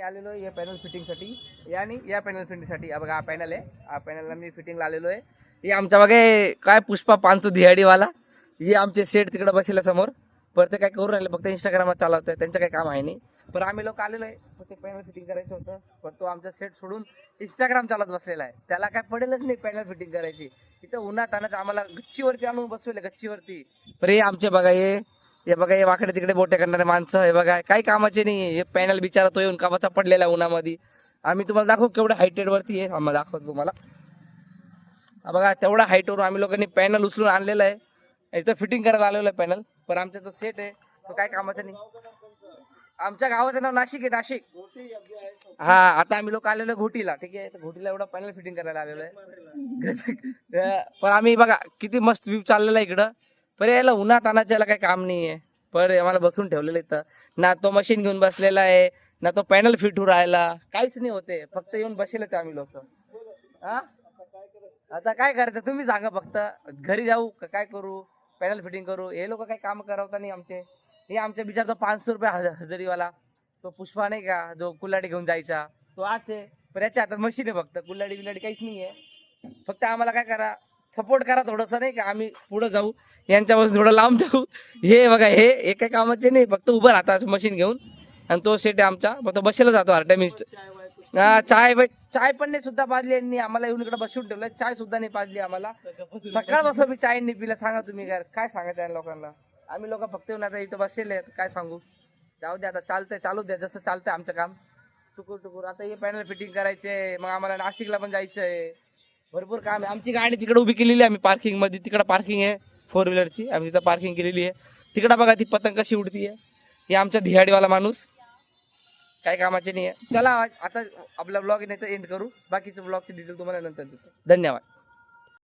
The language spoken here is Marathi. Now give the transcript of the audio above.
आलेलो आहे या पॅनल फिटिंगसाठी आणि या पॅनल फिटिंगसाठी. बघा हा पॅनल आहे, हा पॅनलला मी फिटिंगला आलेलो आहे. हे आमच्या बघा काय पुष्पा 500 दिहाडीवाला, हे आमचे सेट तिकडे बसले समोर. परत काय करू राहिले, फक्त इंस्टाग्रामात चालवत आहे, त्यांचं काही काम आहे नाही. पण आम्ही लोक आलेलो आहे, फक्त पॅनल फिटिंग करायचं होतं. पण तो आमचा सेट सोडून इंस्टाग्राम चालत बसलेला आहे. त्याला काय पडेलच नाही पॅनल फिटिंग करायची. इथं उन्हात आणत आम्हाला गच्चीवरती आणून बसवले, गच्चीवरती. पण हे आमचे बघा हे बघा हे वाकडे तिकडे बोटे करणारे माणसं, हे बघा काही कामाचे नाही. हे पॅनल बिचारा तो येऊन कामाचा पडलेला आहे उन्हामध्ये. आम्ही तुम्हाला दाखवू केवढं हायटेड वरती आहे, आम्हाला दाखवतो तुम्हाला. बघा तेवढा हाईटवरून आम्ही लोकांनी पॅनल उचलून आणलेला आहे. इथं फिटिंग करायला आलेलं आहे पॅनल. पण आमचा तो सेट आहे तो काय कामाचा नाही. आमच्या गावाचं नाव नाशिक आहे, नाशिक. हा, आता आम्ही लोक आलेलो घोटीला, ठीक आहे. घोटीला एवढा पॅनल फिटिंग करायला आलेलो आहे. पण आम्ही बघा किती मस्त व्ह्यू चाललेला आहे इकडं. पण याला उन्हात आणायचं याला काही काम नाही आहे. पण आम्हाला बसून ठेवलेलं इथं. ना तो मशीन घेऊन बसलेला आहे, ना तो पॅनल फिट होऊन राहिला, काहीच नाही होते. फक्त येऊन बसलेच आम्ही लोक. हा, आता काय करायचं तुम्ही सांगा. फक्त घरी जाऊ का काय करू, पॅनल फिटिंग करू? हे लोक काही काम करवता नाही आमचे. हे आमच्या बिचारचा 500 रुपये हजेरीवाला तो पुष्पा नाही का, जो कुल्हाडी घेऊन जायचा, तो आज आहे. पण याच्या हातात मशीन आहे, फक्त कुल्हाडी बिल्हाडी काहीच नाही आहे. फक्त आम्हाला काय करा, सपोर्ट करा थोडंसं, नाही का. आम्ही पुढे जाऊ, यांच्यापासून थोडं लांब जाऊ. हे बघा हे काही कामाचे नाही, फक्त उभं राहतात मशीन घेऊन. आणि तो सेट आहे आमचा, मग तो बसला जातो हर टाइम. चाय पण नाही सुद्धा पाजली यांनी आम्हाला. येऊन इकडे बसून ठेवलं, चाय सुद्धा नाही पाजली आम्हाला. सकाळपासून मी चाय नाही पिला. सांगा तुम्ही काय सांगायचं या लोकांना. आम्ही लोक फक्त येऊन आता इथं बसलेले आहेत, काय सांगू. जाऊ द्या आता, चालतंय चालू द्या, जसं चालतंय आमचं काम. टुकूर टुकूर आता हे पॅनल फिटिंग करायचे. मग आम्हाला नाशिकला पण जायचंय, भरपूर काम आहे. आमची गाडी तिकडे उभी केलेली आहे आम्ही पार्किंग मध्ये. तिकडे पार्किंग आहे 4 व्हीलरची, आम्ही तिथं पार्किंग केलेली आहे. तिकडे बघा ती पतंग कशी उडती आहे. हे आमचा धिहाडीवाला माणूस, काय कामाचे नाही आहे. चला आता आपला ब्लॉग नाही तर एंड करू. बाकीचं ब्लॉगची डिटेल तुम्हाला नंतर देतो. धन्यवाद.